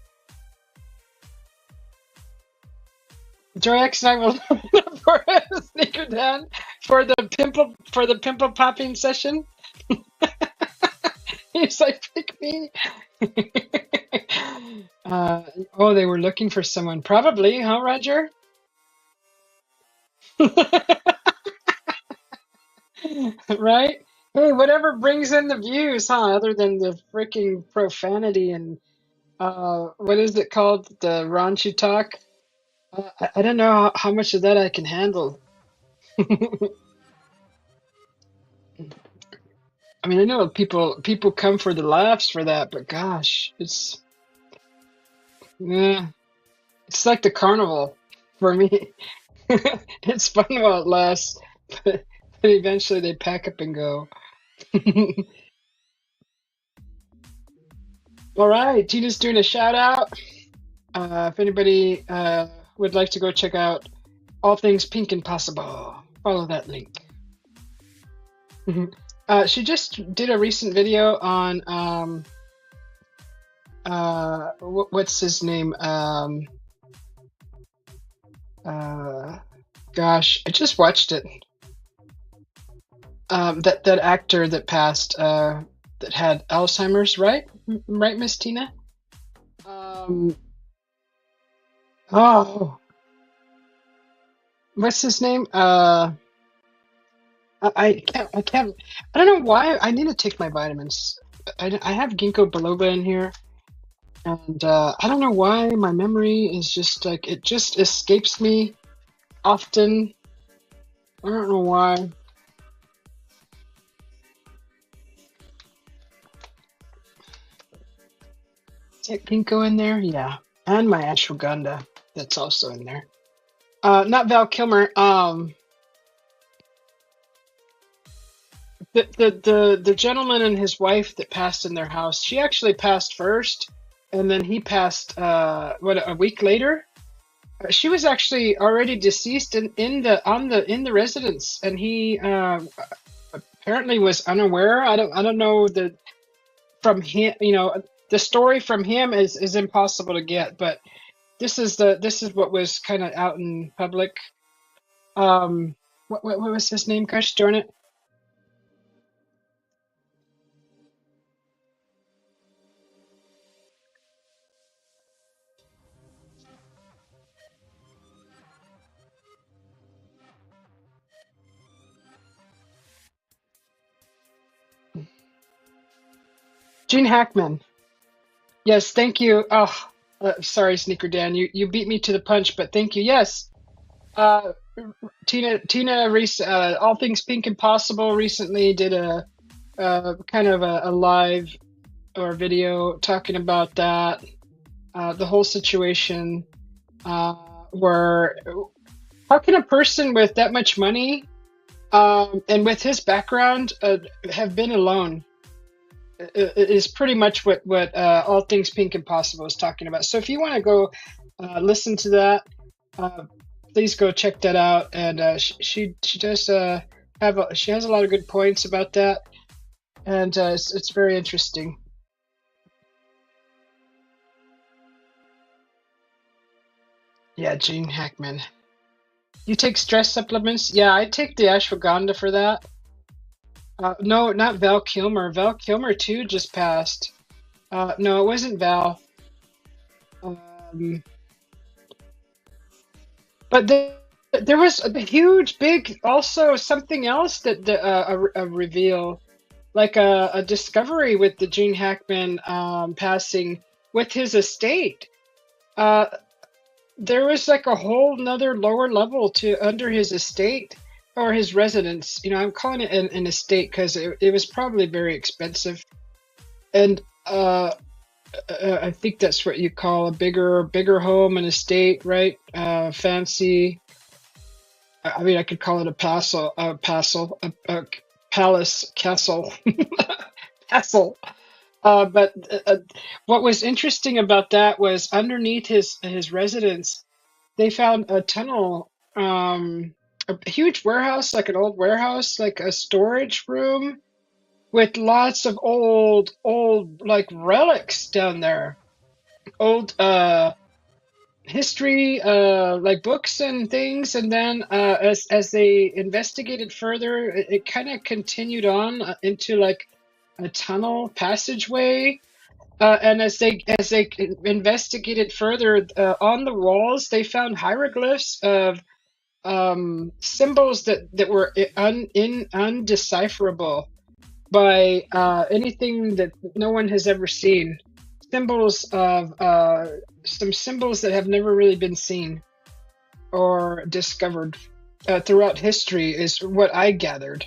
Jorex and I will for a sneaker down for the pimple popping session. He's like, pick me. Oh, they were looking for someone, probably, huh, Roger? Right? Hey, whatever brings in the views, huh? Other than the freaking profanity and what is it called? The raunchy talk. I don't know how much of that I can handle. I mean, I know people come for the laughs for that, but gosh, yeah, it's like the carnival for me. It's fun while it lasts, but eventually they pack up and go. All right, Tina's doing a shout out. If anybody would like to go check out All Things Pink and Possible, follow that link. She just did a recent video on what's his name? Gosh, I just watched it. that actor that passed, that had Alzheimer's, right? Right, Miss Tina? Um, oh, what's his name? I can't. I don't know why. I need to take my vitamins. I have ginkgo biloba in here, and I don't know why my memory is just like it just escapes me often. I don't know why. Is that ginkgo in there? Yeah, and my ashwagandha. That's also in there. Not Val Kilmer. The gentleman and his wife that passed in their house. She actually passed first, and then he passed. What, a week later? She was actually already deceased in the residence, and he apparently was unaware. I don't know the from him. The story from him is impossible to get, but this is what was kind of out in public. What was his name? Gosh darn it. Gene Hackman. Yes, thank you. Oh, sorry, Sneaker Dan. You beat me to the punch, but thank you. Yes. Uh, All Things Pink and Possible recently did a kind of a live or video talking about that, the whole situation, uh, where how can a person with that much money, and with his background, have been alone? Is pretty much what All Things Pink and Possible is talking about. So if you want to go listen to that, uh, please go check that out. And she does she has a lot of good points about that, and it's very interesting. Yeah, Gene Hackman. You take stress supplements? Yeah, I take the ashwagandha for that. No, not Val Kilmer. Val Kilmer too just passed. No, it wasn't Val. Um, but there was a huge, big, also something else that a reveal, like a discovery with the Gene Hackman passing with his estate. Uh, there was like a whole nother lower level to under his estate or his residence. I'm calling it an estate because it was probably very expensive, and I think that's what you call a bigger home, an estate, right? Fancy. I mean, I could call it a palace, castle, castle. But what was interesting about that was underneath his residence, they found a tunnel, a huge warehouse, like an old warehouse, like a storage room with lots of old like relics down there, old history, like books and things. And then as they investigated further, it kind of continued on into like a tunnel passageway. And as they investigated further, on the walls, they found hieroglyphs of symbols that were undecipherable by anything that no one has ever seen. Symbols of some symbols that have never really been seen or discovered throughout history, is what I gathered.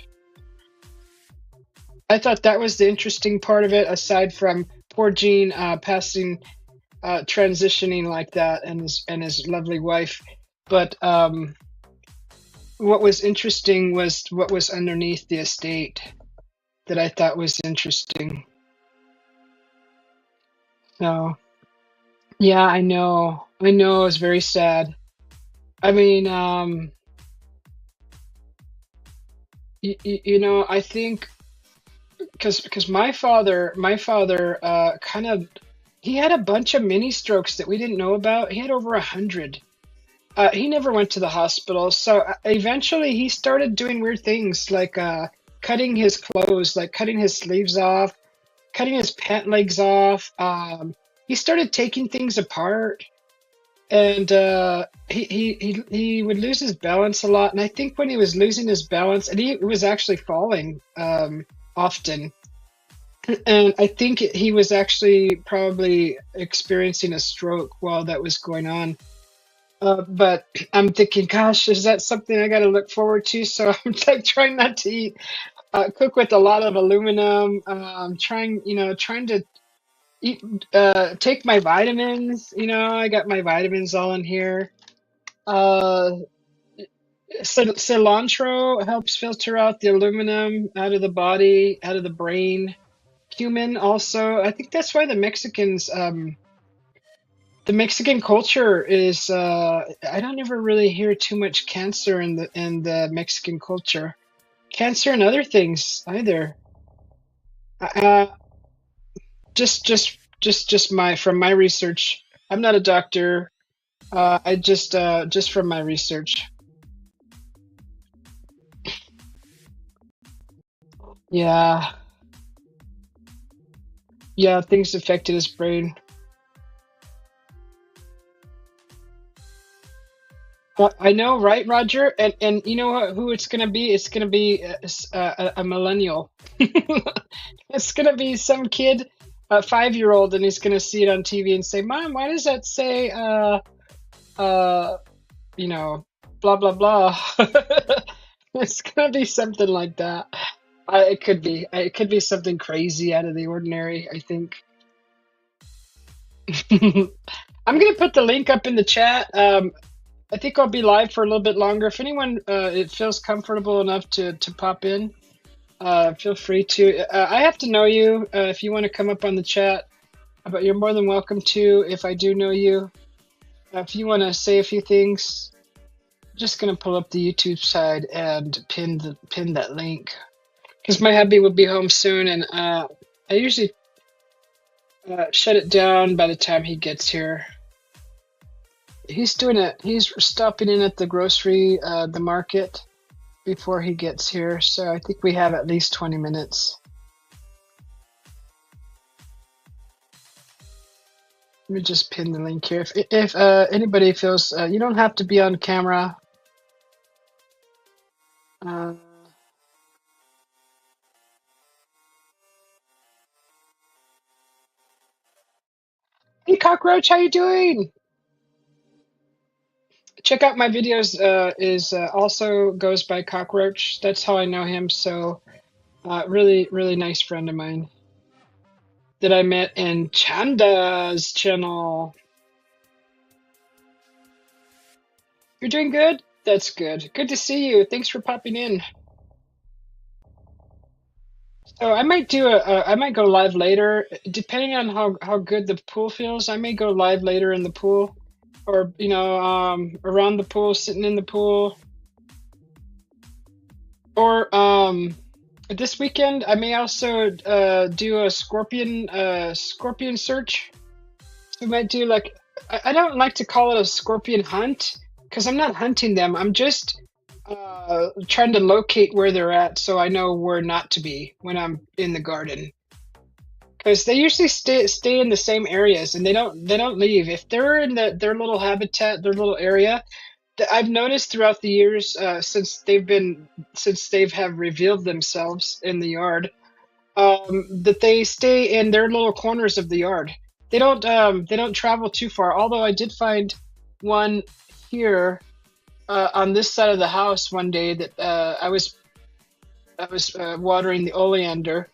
I thought that was the interesting part of it, aside from poor Gene passing, transitioning like that, and his lovely wife. But what was interesting was what was underneath the estate that I thought was interesting. So yeah, I know, it's very sad. I mean, I think because my father kind of, he had a bunch of mini strokes that we didn't know about. He had over 100. He never went to the hospital, so eventually he started doing weird things like cutting his clothes, like cutting his sleeves off, cutting his pant legs off. He started taking things apart, and he would lose his balance a lot. And I think when he was losing his balance, and he was actually falling often, and I think he was actually probably experiencing a stroke while that was going on. But I'm thinking, gosh, is that something I got to look forward to? So I'm like trying not to eat, cook with a lot of aluminum. Trying to eat, take my vitamins. I got my vitamins all in here. Uh, Cilantro helps filter out the aluminum out of the body, out of the brain. Cumin also. I think that's why the Mexican culture is. I don't ever really hear too much cancer in the Mexican culture. Cancer and other things either. Uh, just my from my research. I'm not a doctor. I just from my research. Yeah, yeah, things affected his brain. I know, right, Roger? And you know who it's gonna be? It's gonna be a millennial. It's gonna be some kid, a 5-year-old, and he's gonna see it on TV and say, "Mom, why does that say uh you know blah blah blah?" It's gonna be something like that. It could be. It could be something crazy out of the ordinary, I think. I'm gonna put the link up in the chat. I think I'll be live for a little bit longer. If anyone it feels comfortable enough to pop in, feel free to. I have to know you if you want to come up on the chat, but you're more than welcome to if I do know you. If you want to say a few things, I'm just gonna pull up the YouTube side and pin that link because my hubby will be home soon, and I usually shut it down by the time he gets here. He's doing it. He's stopping in at the the market before he gets here. So I think we have at least 20 minutes. Let me just pin the link here. If anybody feels, you don't have to be on camera. Uh, hey, Cockroach, how you doing? Check out my videos. Is also goes by Cockroach. That's how I know him. So really, really nice friend of mine that I met in Chanda's channel. You're doing good? That's good. Good to see you. Thanks for popping in. So I might I might go live later, depending on how good the pool feels. I may go live later in the pool, or around the pool, sitting in the pool, or this weekend I may also do a scorpion search. So I might do like I don't like to call it a scorpion hunt because I'm not hunting them. I'm just trying to locate where they're at so I know where not to be when I'm in the garden. Because they usually stay in the same areas and they don't leave. If they're in their little habitat, their little area, I've noticed throughout the years since they've have revealed themselves in the yard, that they stay in their little corners of the yard. They don't travel too far. Although I did find one here on this side of the house one day that I was watering the oleander,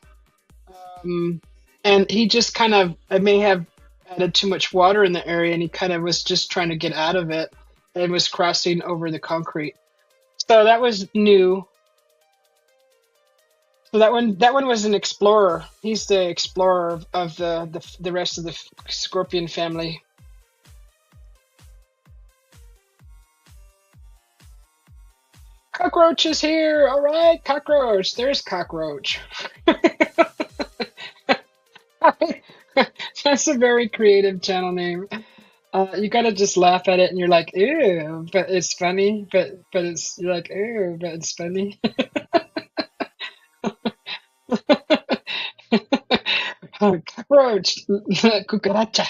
and he just kind of I may have added too much water in the area, and he kind of was just trying to get out of it and was crossing over the concrete. So that was new. So that one was an explorer. He's the explorer of the rest of the scorpion family. Cockroach is here. All right, Cockroach. There's Cockroach. That's a very creative channel name. You gotta just laugh at it, and you're like, "Ew," but it's funny. But you're like, "Ew," but it's funny. Cockroach, cucaracha,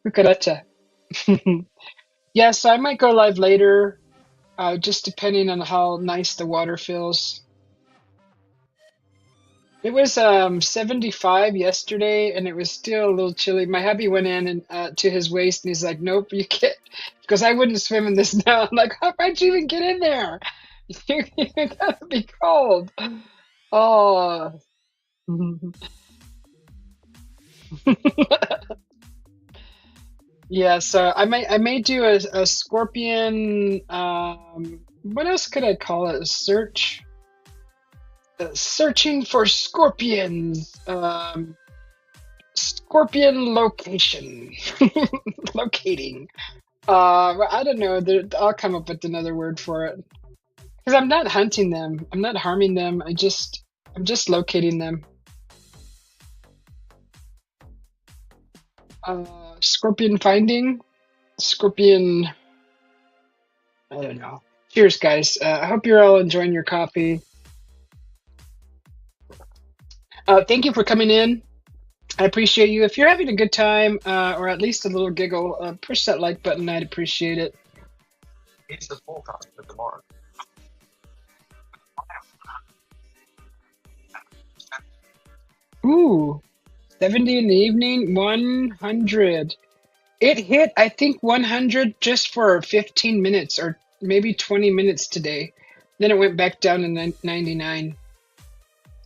cucaracha. Yeah, so I might go live later, just depending on how nice the water feels. It was 75 yesterday, and it was still a little chilly. My hubby went in and to his waist, and he's like, "Nope, you can't," because I wouldn't swim in this now. I'm like, "How would you even get in there? You gotta be cold." Oh. Yeah, so I may do a scorpion. What else could I call it? Searching for scorpions. Scorpion location. Locating. I don't know. I'll come up with another word for it. Because I'm not hunting them. I'm not harming them. I'm just locating them. Scorpion finding. Scorpion. I don't know. Cheers, guys. I hope you're all enjoying your coffee. Thank you for coming in. I appreciate you. If you're having a good time, or at least a little giggle, push that like button. I'd appreciate it. Ooh, 70 in the evening, 100. It hit, I think, 100 just for 15 minutes or maybe 20 minutes today. Then it went back down to 99.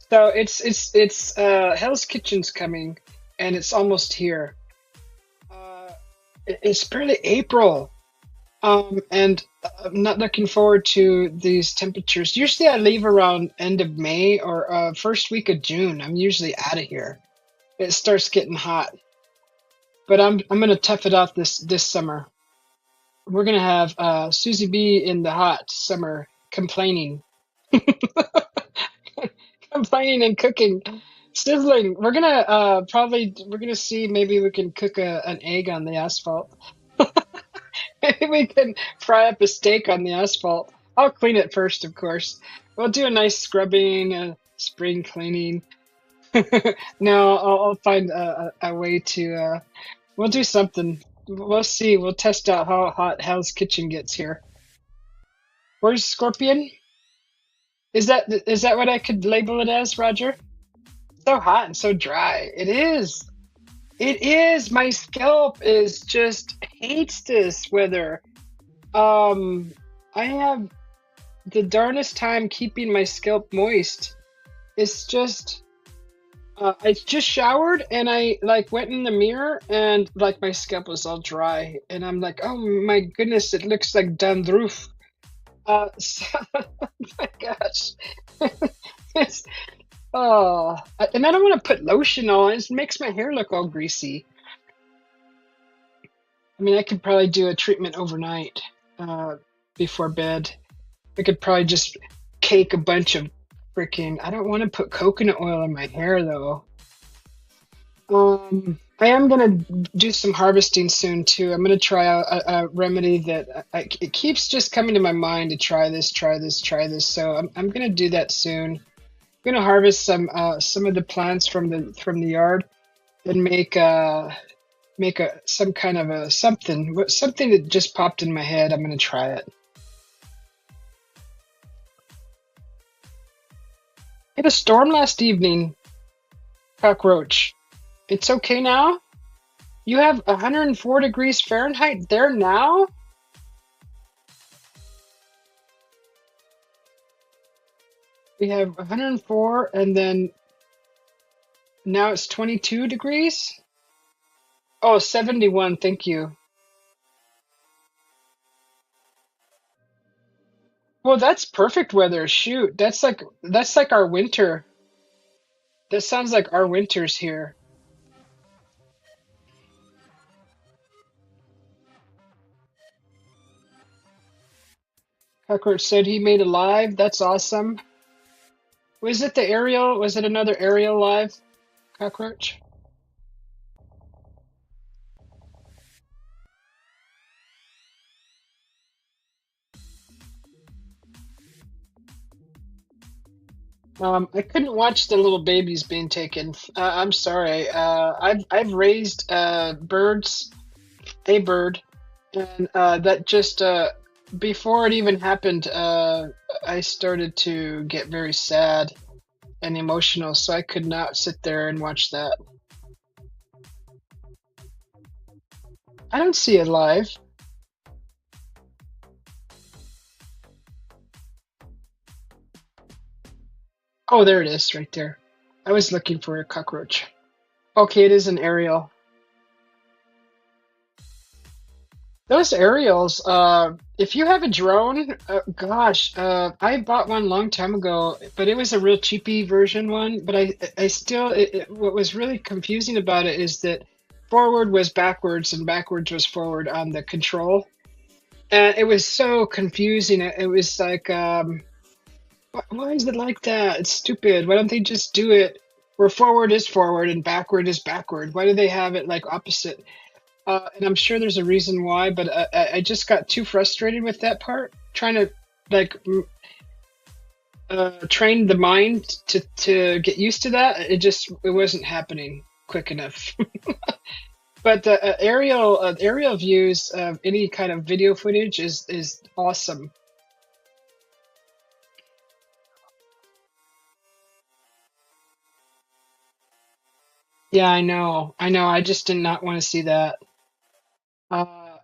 So it's Hell's Kitchen's coming, and it's almost here. Uh, it's barely April. And I'm not looking forward to these temperatures. Usually I leave around end of May or first week of June. I'm usually out of here. It starts getting hot. But I'm gonna tough it out this summer. We're gonna have Susie B in the hot summer complaining, complaining and cooking, sizzling. We're gonna see maybe we can cook an egg on the asphalt. Maybe we can fry up a steak on the asphalt. I'll clean it first, of course. We'll do a nice scrubbing, spring cleaning. No, I'll find a way to. We'll do something. We'll see. We'll test out how hot Hell's Kitchen gets here. Where's Scorpion? Is that what I could label it as, Roger? So hot and so dry. It is. It is. My scalp is just hates this weather. Um, I have the darnest time keeping my scalp moist. It's just I just showered and I like went in the mirror and like my scalp was all dry and I'm like, oh my goodness, it looks like dandruff. So, oh my gosh, it's and I don't want to put lotion on. It makes my hair look all greasy. I mean, I could probably do a treatment overnight uh, before bed. I could probably just cake a bunch of freaking. I don't want to put coconut oil in my hair though. I am gonna do some harvesting soon too. I'm gonna try out a remedy that it keeps just coming to my mind to try this, try this, try this. So I'm gonna do that soon. I'm gonna harvest some of the plants from the yard and make some kind of a something that just popped in my head. I'm gonna try it. Hit a storm last evening, cockroach. It's okay now? You have 104 degrees Fahrenheit there now? We have 104 and then now it's 22 degrees? Oh, 71, thank you. Well, that's perfect weather. Shoot, that's like our winter. That sounds like our winters here. Cockroach said he made a live. That's awesome. Was it the Ariel? Was it another Ariel live, Cockroach? I couldn't watch the little babies being taken. I'm sorry. I've raised birds, a bird, and that just before it even happened, I started to get very sad and emotional, so I could not sit there and watch that. I don't see it live. Oh, there it is, right there. I was looking for a cockroach. Okay, it is an aerial. Those aerials, if you have a drone, gosh, I bought one long time ago, but it was a real cheapy version one. But I still, what was really confusing about it is that forward was backwards and backwards was forward on the control. And it was so confusing. It was like, why is it like that? It's stupid. Why don't they just do it where forward is forward and backward is backward? Why do they have it like opposite? And I'm sure there's a reason why, but I just got too frustrated with that part, trying to like train the mind to get used to that. It wasn't happening quick enough. But the aerial views of any kind of video footage is awesome. Yeah, I know. I know. I just did not want to see that.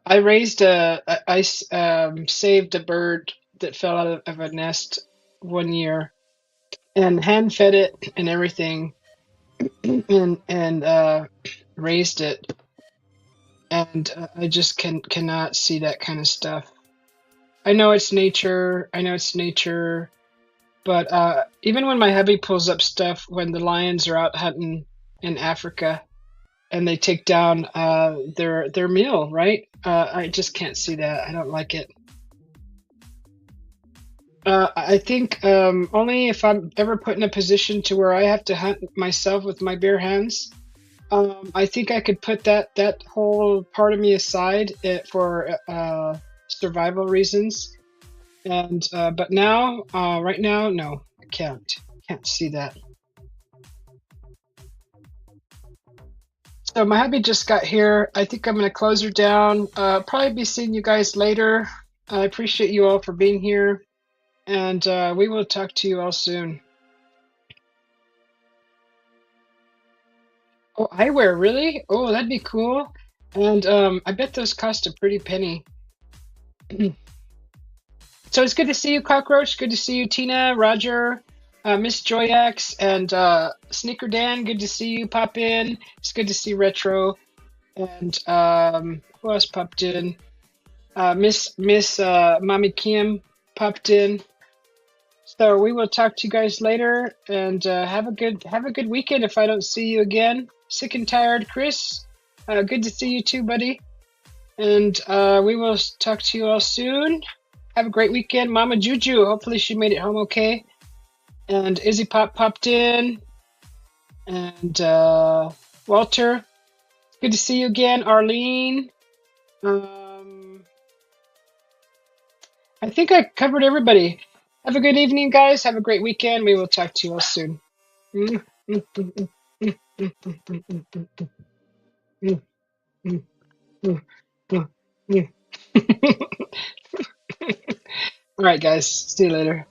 I raised saved a bird that fell out of a nest one year and hand fed it and everything and raised it. And I just cannot see that kind of stuff. I know it's nature. I know it's nature. But even when my hubby pulls up stuff when the lions are out hunting in Africa and they take down their meal, right? I just can't see that. I don't like it. I think only if I'm ever put in a position to where I have to hunt myself with my bare hands. I think I could put that whole part of me aside for survival reasons. And but now, right now, no, I can't see that. So my hubby just got here. I think I'm gonna close her down. Probably be seeing you guys later. I appreciate you all for being here, and we will talk to you all soon. Oh, eyewear, really? Oh, that'd be cool. And I bet those cost a pretty penny. So it's good to see you, Cockroach. Good to see you, Tina, Roger, Miss Joyax, and Sneaker Dan. Good to see you pop in. It's good to see Retro. And who else popped in? Miss Mommy Kim popped in. So we will talk to you guys later, and have a good weekend. If I don't see you again, sick and tired, Chris. Good to see you too, buddy. And we will talk to you all soon. Have a great weekend, Mama Juju. Hopefully she made it home okay. And Izzy Pop popped in, and Walter. Good to see you again, Arlene. Um, I think I covered everybody. Have a good evening, guys. Have a great weekend. We will talk to you all soon. All right, guys. See you later.